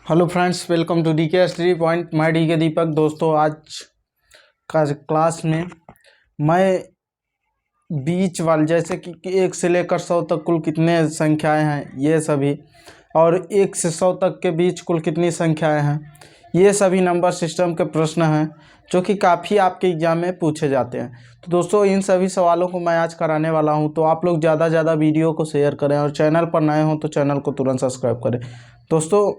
Hello friends, welcome to D K study point. मैं D K Deepak. दोस्तों, आज का क्लास में मैं बीच वाले जैसे कि 1 से लेकर 100 तक कुल कितने संख्याएं हैं ये सभी, और 1 से 100 तक के बीच कुल कितनी संख्याएं हैं ये सभी नंबर सिस्टम के प्रश्न हैं जो कि काफ़ी आपके एग्ज़ाम में पूछे जाते हैं। तो दोस्तों, इन सभी सवालों को मैं आज कराने वाला हूं, तो आप लोग ज़्यादा से ज़्यादा वीडियो को शेयर करें और चैनल पर नए हों तो चैनल को तुरंत सब्सक्राइब करें। दोस्तों,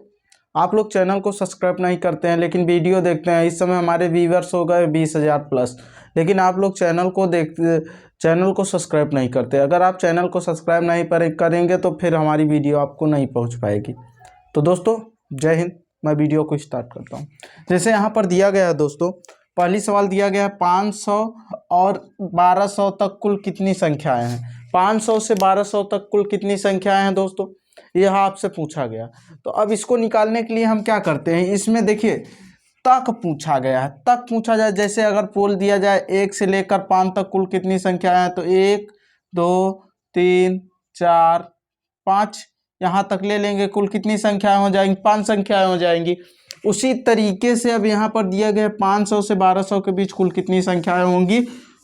आप लोग चैनल को सब्सक्राइब नहीं करते हैं लेकिन वीडियो देखते हैं। इस समय हमारे व्यूअर्स हो गए 20,000 प्लस, लेकिन आप लोग चैनल को सब्सक्राइब नहीं करते। अगर आप चैनल को सब्सक्राइब नहीं करेंगे तो फिर हमारी वीडियो आपको नहीं पहुंच पाएगी। तो दोस्तों, जय हिंद। मैं वीडियो को स्टार्ट करता हूं। जैसे यहाँ पर दिया गया है दोस्तों, पहली सवाल दिया गया है 500 और 1200 तक कुल कितनी संख्याएं हैं। 500 से 1200 तक कुल कितनी संख्याएं हैं दोस्तों, यह आपसे पूछा गया। तो अब इसको निकालने के लिए हम क्या करते हैं, इसमें देखिए तक पूछा गया है। तक पूछा जाए, जैसे अगर पोल दिया जाए 1 से लेकर 5 तक कुल कितनी संख्याएं हैं, तो 1 2 3 4 5 यहाँ तक ले लेंगे, कुल कितनी संख्याएं हो जाएंगी, 5 संख्याएं हो जाएंगी। उसी तरीके से अब यहाँ पर दिया गया 500 से 1200 के बीच कुल कितनी संख्याएं होंगी।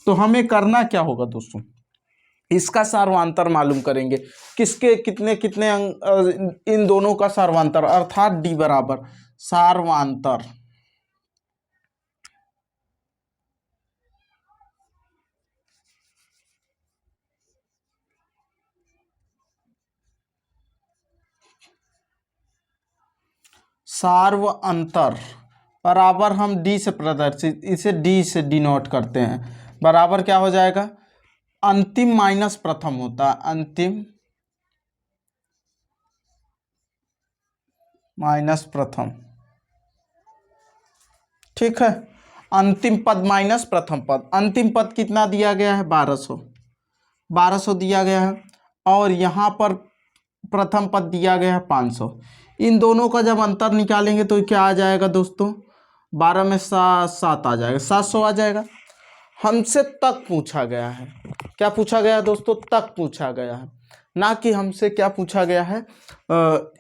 तो हमें करना क्या होगा दोस्तों, इसका सार्वंतर मालूम करेंगे। किसके कितने कितने अंक, इन दोनों का सार्वंतर, अर्थात डी बराबर सार्वंतर। सार्वंतर बराबर हम डी से प्रदर्शित, इसे डी से डिनोट करते हैं। बराबर क्या हो जाएगा, अंतिम माइनस प्रथम होता है, अंतिम माइनस प्रथम। ठीक है, अंतिम पद माइनस प्रथम पद। अंतिम पद कितना दिया गया है, 1200 दिया गया है, और यहाँ पर प्रथम पद दिया गया है 500। इन दोनों का जब अंतर निकालेंगे तो क्या आ जाएगा दोस्तों, 12 में 7 आ जाएगा, 700 आ जाएगा। हमसे तक पूछा गया है। क्या पूछा गया है दोस्तों, तक पूछा गया है, ना कि हमसे क्या पूछा गया है,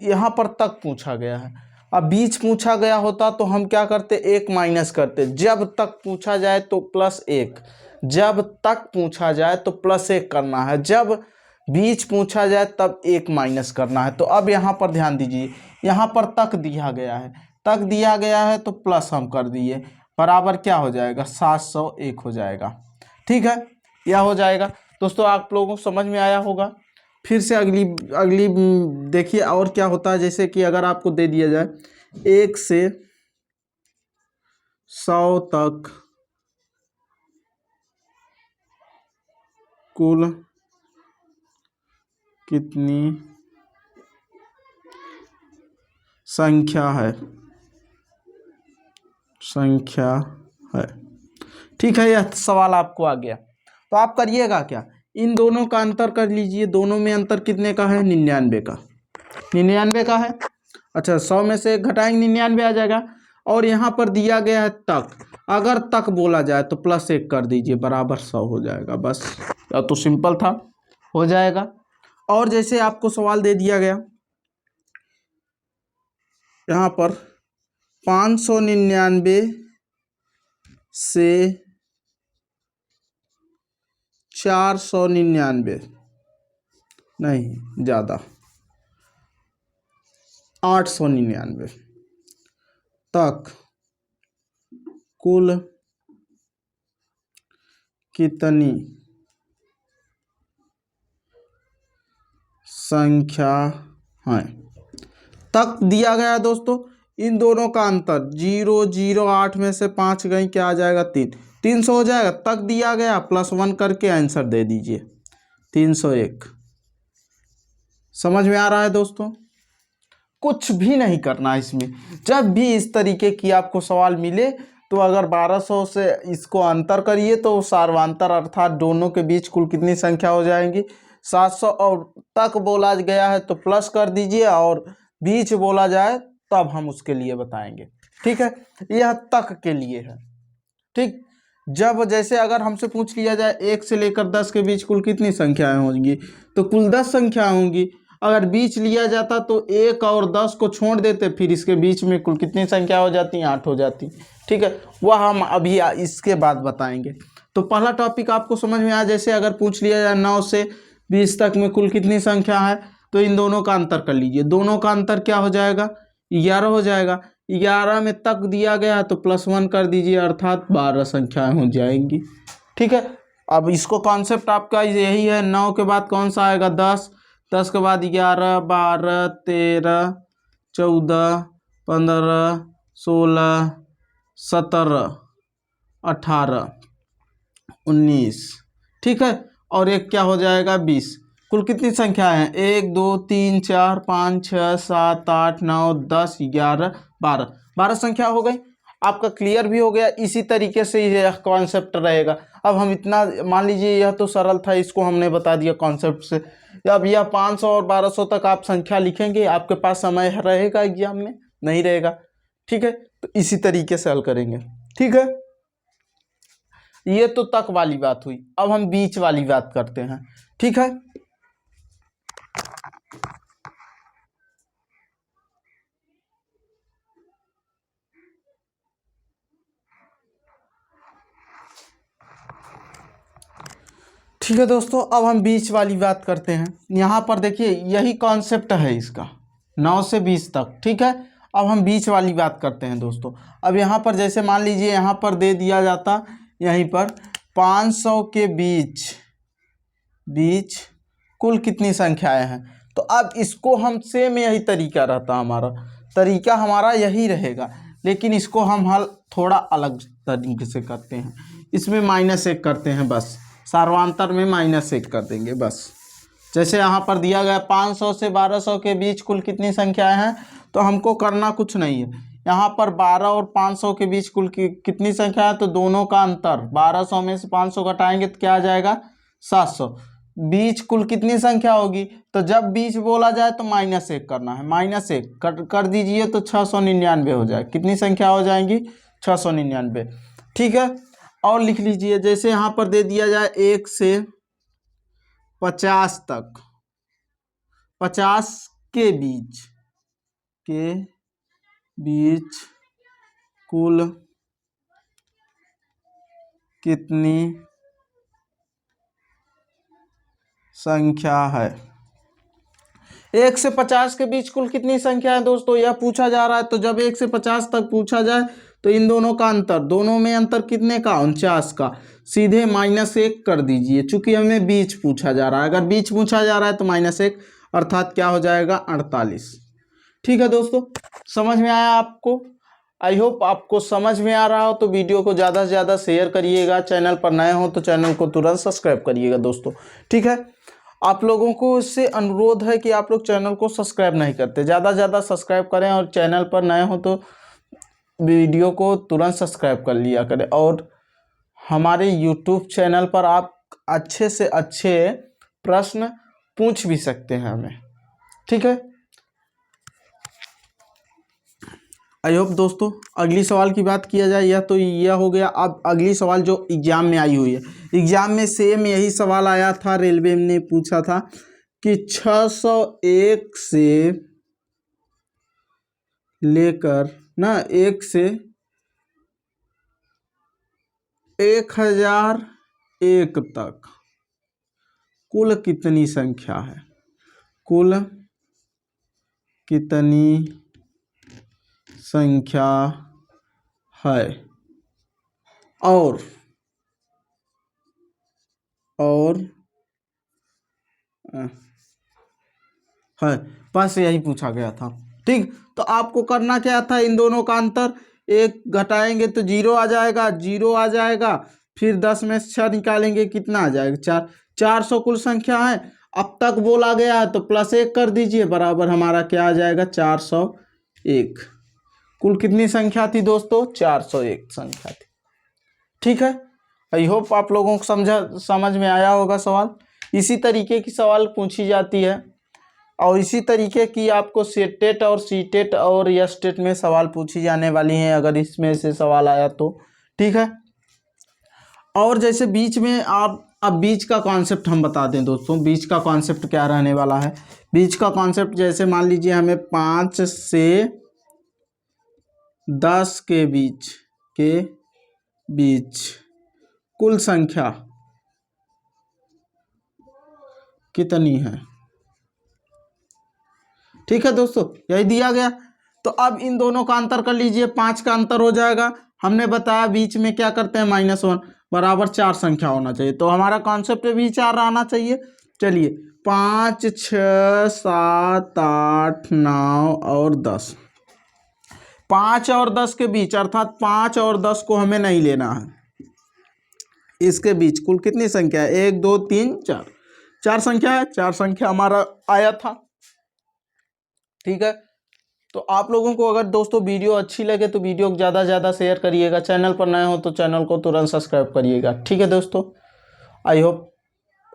यहाँ पर तक पूछा गया है। अब बीच पूछा गया होता तो हम क्या करते, 1 माइनस करते। जब तक पूछा जाए तो +1, जब तक पूछा जाए तो +1 करना है, जब बीच पूछा जाए तब 1 माइनस करना है। तो अब यहाँ पर ध्यान दीजिए, यहाँ पर तक दिया गया है, तक दिया गया है तो प्लस हम कर दिए, बराबर क्या हो जाएगा, 701 हो जाएगा। ठीक है, यह हो जाएगा। दोस्तों, आप लोगों को समझ में आया होगा। फिर से अगली अगली देखिए और क्या होता है। जैसे कि अगर आपको दे दिया जाए 1 से 100 तक कुल कितनी संख्या है, ठीक है, यह सवाल आपको आ गया। तो आप करिएगा क्या, इन दोनों का अंतर कर लीजिए। दोनों में अंतर कितने का है, 99 का, 99 का है। अच्छा, 100 में से घटाएंगे 99 आ जाएगा। और यहाँ पर दिया गया है तक, अगर तक बोला जाए तो +1 कर दीजिए, बराबर 100 हो जाएगा। बस, तो सिंपल था, हो जाएगा। और जैसे आपको सवाल दे दिया गया यहाँ पर 599 से 499, नहीं ज़्यादा, 899 तक कुल कितनी संख्या है। तक दिया गया है दोस्तों, इन दोनों का अंतर 0 0 8 में से 5 गई, क्या आ जाएगा, 300 हो जाएगा। तक दिया गया, +1 करके आंसर दे दीजिए, 301। समझ में आ रहा है दोस्तों, कुछ भी नहीं करना इसमें। जब भी इस तरीके की आपको सवाल मिले तो अगर 1200 से इसको अंतर करिए तो सार्वंतर, अर्थात दोनों के बीच कुल कितनी संख्या हो जाएंगी, 700। और तक बोला गया है तो प्लस कर दीजिए, और बीच बोला जाए तब हम उसके लिए बताएंगे। ठीक है, यह तक के लिए है। ठीक, जब जैसे अगर हमसे पूछ लिया जाए 1 से लेकर 10 के बीच कुल कितनी संख्याएं होंगी, तो कुल 10 संख्याएं होंगी। अगर बीच लिया जाता तो 1 और 10 को छोड़ देते, फिर इसके बीच में कुल कितनी संख्या हो जाती, 8 हो जाती। ठीक है, वह हम अभी इसके बाद बताएंगे। तो पहला टॉपिक आपको समझ में आया। जैसे अगर पूछ लिया जाए 9 से 20 तक में कुल कितनी संख्या है, तो इन दोनों का अंतर कर लीजिए। दोनों का अंतर क्या हो जाएगा, 11 हो जाएगा। 11 में तक दिया गया तो +1 कर दीजिए, अर्थात 12 संख्याएं हो जाएंगी। ठीक है, अब इसको कॉन्सेप्ट आपका यही है। 9 के बाद कौन सा आएगा, 10, 10 के बाद 11, 12, 13, 14, 15, 16, 17, 18, 19। ठीक है, और एक क्या हो जाएगा, 20। कुल कितनी संख्या है, 1 2 3 4 5 6 7 8 9 10 11 12, 12 संख्या हो गई। आपका क्लियर भी हो गया। इसी तरीके से यह कॉन्सेप्ट रहेगा। अब हम इतना मान लीजिए, यह तो सरल था, इसको हमने बता दिया कॉन्सेप्ट से। अब यह 500 और 1200 तक आप संख्या लिखेंगे, आपके पास समय रहेगा एग्जाम में, नहीं रहेगा। ठीक है, तो इसी तरीके से हल करेंगे। ठीक है, ये तो तक वाली बात हुई। अब हम बीच वाली बात करते हैं। ठीक है, ठीक है दोस्तों, अब हम बीच वाली बात करते हैं। यहाँ पर देखिए, यही कॉन्सेप्ट है इसका, 9 से 20 तक। ठीक है, अब हम बीच वाली बात करते हैं दोस्तों। अब यहाँ पर जैसे मान लीजिए, यहाँ पर दे दिया जाता, यहीं पर 500 के बीच बीच कुल कितनी संख्याएं हैं, तो अब इसको हम सेम यही तरीका रहता, तरीका हमारा यही रहेगा, लेकिन इसको हम हल थोड़ा अलग तरीके से करते हैं। इसमें -1 करते हैं, बस सार्वंतर में -1 कर देंगे बस। जैसे यहाँ पर दिया गया 500 से 1200 के बीच कुल कितनी संख्याएं हैं, तो हमको करना कुछ नहीं है। यहाँ पर 12 और 500 के बीच कुल कितनी संख्या है, तो दोनों का अंतर, 1200 में से 500 घटाएंगे तो क्या आ जाएगा, 700। बीच कुल कितनी संख्या होगी, तो जब बीच बोला जाए तो -1 करना है। -1 कर दीजिए तो 699 हो जाए। कितनी संख्या हो जाएंगी, 699। ठीक है, और लिख लीजिए, जैसे यहाँ पर दे दिया जाए 1 से 50 तक, 50 के बीच कुल कितनी संख्या है। 1 से 50 के बीच कुल कितनी संख्या है दोस्तों, यह पूछा जा रहा है। तो जब 1 से 50 तक पूछा जाए तो इन दोनों का अंतर, दोनों में अंतर कितने का, 49 का, सीधे -1 कर दीजिए। चूंकि हमें बीच पूछा जा रहा है, अगर बीच पूछा जा रहा है तो -1, अर्थात क्या हो जाएगा, 48। ठीक है दोस्तों, समझ में आया आपको। आई होप आपको समझ में आ रहा हो। तो वीडियो को ज़्यादा से ज़्यादा शेयर करिएगा। चैनल पर नए हो तो चैनल को तुरंत सब्सक्राइब करिएगा दोस्तों। ठीक है, आप लोगों को इससे अनुरोध है कि आप लोग चैनल को सब्सक्राइब नहीं करते, ज़्यादा से ज़्यादा सब्सक्राइब करें, और चैनल पर नए हो तो वीडियो को तुरंत सब्सक्राइब कर लिया करें। और हमारे यूट्यूब चैनल पर आप अच्छे से अच्छे प्रश्न पूछ भी सकते हैं हमें। ठीक है, आई होप दोस्तों। अगली सवाल की बात किया जाए, यह तो यह हो गया। अब अगली सवाल जो एग्जाम में आई हुई है, एग्जाम में सेम यही सवाल आया था, रेलवे ने पूछा था कि 601 से लेकर 1 से 1001 तक कुल कितनी संख्या है, कुल कितनी संख्या है। और है, बस यही पूछा गया था। ठीक, तो आपको करना क्या था, इन दोनों का अंतर 1 घटाएंगे तो 0 आ जाएगा, 0 आ जाएगा, फिर 10 में से 6 निकालेंगे, कितना आ जाएगा, 4। 400 कुल संख्या है। अब तक बोला गया है तो +1 कर दीजिए, बराबर हमारा क्या आ जाएगा, 401। कुल कितनी संख्या थी दोस्तों, 401 संख्या थी। ठीक है, आई होप आप लोगों को समझ में आया होगा सवाल। इसी तरीके की सवाल पूछी जाती है, और इसी तरीके की आपको सेटेट और सीटेट और यस्टेट में सवाल पूछी जाने वाली हैं, अगर इसमें से सवाल आया तो। ठीक है, और जैसे बीच में आप अब बीच का कॉन्सेप्ट हम बता दें दोस्तों, बीच का कॉन्सेप्ट क्या रहने वाला है। बीच का कॉन्सेप्ट जैसे मान लीजिए हमें 5 से 10 के बीच कुल संख्या कितनी है। ठीक है दोस्तों, यही दिया गया। तो अब इन दोनों का अंतर कर लीजिए, 5 का अंतर हो जाएगा। हमने बताया बीच में क्या करते हैं, -1 बराबर 4 संख्या होना चाहिए। तो हमारा कॉन्सेप्ट भी 4 आना चाहिए। चलिए 5, 6, 7, 8, 9 और 10, 5 और 10 के बीच, अर्थात 5 और 10 को हमें नहीं लेना है। इसके बीच कुल कितनी संख्या है, 1, 2, 3, 4, 4 संख्या है। 4 संख्या हमारा आया था। ठीक है, तो आप लोगों को अगर दोस्तों वीडियो अच्छी लगे तो वीडियो को ज़्यादा से ज़्यादा शेयर करिएगा। चैनल पर नए हो तो चैनल को तुरंत सब्सक्राइब करिएगा। ठीक है दोस्तों, आई होप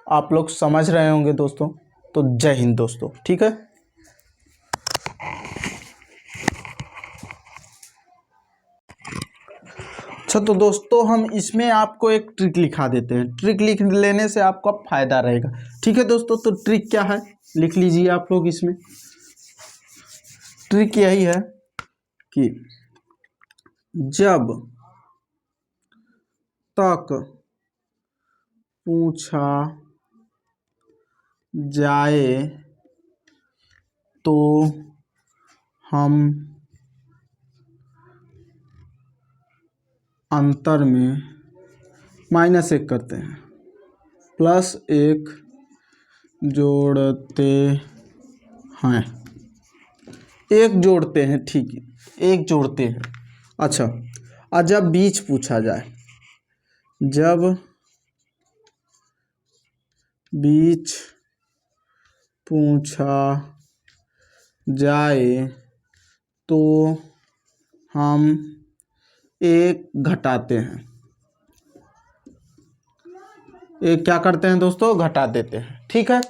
आप लोग समझ रहे होंगे दोस्तों। तो जय हिंद दोस्तों। ठीक है, अच्छा तो दोस्तों हम इसमें आपको एक ट्रिक लिखा देते हैं। ट्रिक लिख लेने से आपका फ़ायदा रहेगा। ठीक है दोस्तों, तो ट्रिक क्या है लिख लीजिए आप लोग। इसमें ट्रिक यही है कि जब तक पूछा जाए तो हम अंतर में -1 करते हैं, +1 जोड़ते हैं। 1 जोड़ते हैं, ठीक है, 1 जोड़ते हैं। अच्छा, और जब बीच पूछा जाए, जब बीच पूछा जाए तो हम 1 घटाते हैं। 1 क्या करते हैं दोस्तों, घटा देते हैं। ठीक है,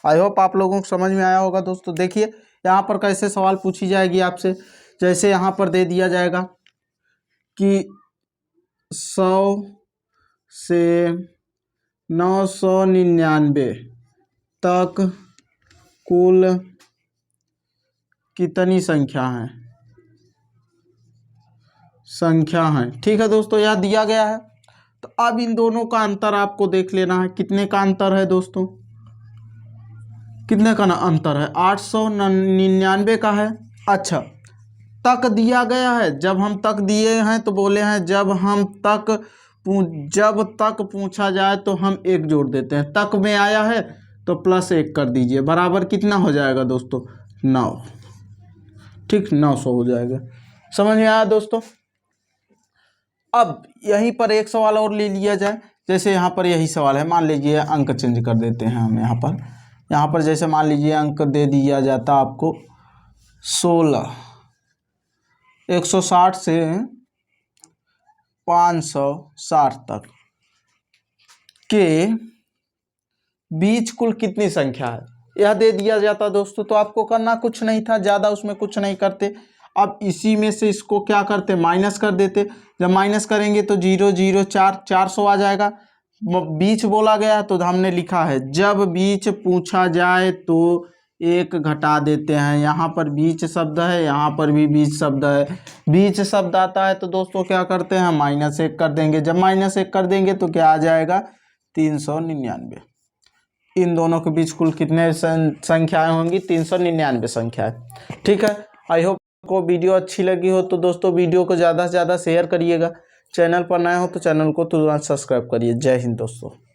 आई होप आप लोगों को समझ में आया होगा दोस्तों। देखिए यहाँ पर कैसे सवाल पूछी जाएगी आपसे। जैसे यहाँ पर दे दिया जाएगा कि 100 से 999 तक कुल कितनी संख्या हैं। ठीक है दोस्तों, यह दिया गया है। तो अब इन दोनों का अंतर आपको देख लेना है। कितने का अंतर है दोस्तों, कितने का ना अंतर है, 899 का है। अच्छा, तक दिया गया है। जब हम तक दिए हैं तो बोले हैं जब तक पूछा जाए तो हम 1 जोड़ देते हैं। तक में आया है तो +1 कर दीजिए, बराबर कितना हो जाएगा दोस्तों, 9। ठीक, 900 हो जाएगा। समझ में आया दोस्तों। अब यहीं पर एक सवाल और ले लिया जाए। जैसे यहाँ पर यही सवाल है, मान लीजिए अंक चेंज कर देते हैं हम। यहाँ पर जैसे मान लीजिए अंक दे दिया जाता आपको 16, 160 से 560 तक के बीच कुल कितनी संख्या है, यह दे दिया जाता दोस्तों। तो आपको करना कुछ नहीं था, ज़्यादा उसमें कुछ नहीं करते। अब इसी में से इसको क्या करते, माइनस कर देते। जब माइनस करेंगे तो 0 0 4 400 आ जाएगा। बीच बोला गया तो हमने लिखा है जब बीच पूछा जाए तो 1 घटा देते हैं। यहाँ पर बीच शब्द है, यहाँ पर भी बीच शब्द है। बीच शब्द आता है तो दोस्तों क्या करते हैं, -1 कर देंगे। जब -1 कर देंगे तो क्या आ जाएगा, 399। इन दोनों के बीच कुल कितने संख्याएं होंगी, 399 संख्याएं। ठीक है, आई होप को वीडियो अच्छी लगी हो तो दोस्तों वीडियो को ज़्यादा से ज़्यादा शेयर करिएगा। चैनल पर नए हो तो चैनल को तुरंत सब्सक्राइब करिए। जय हिंद दोस्तों।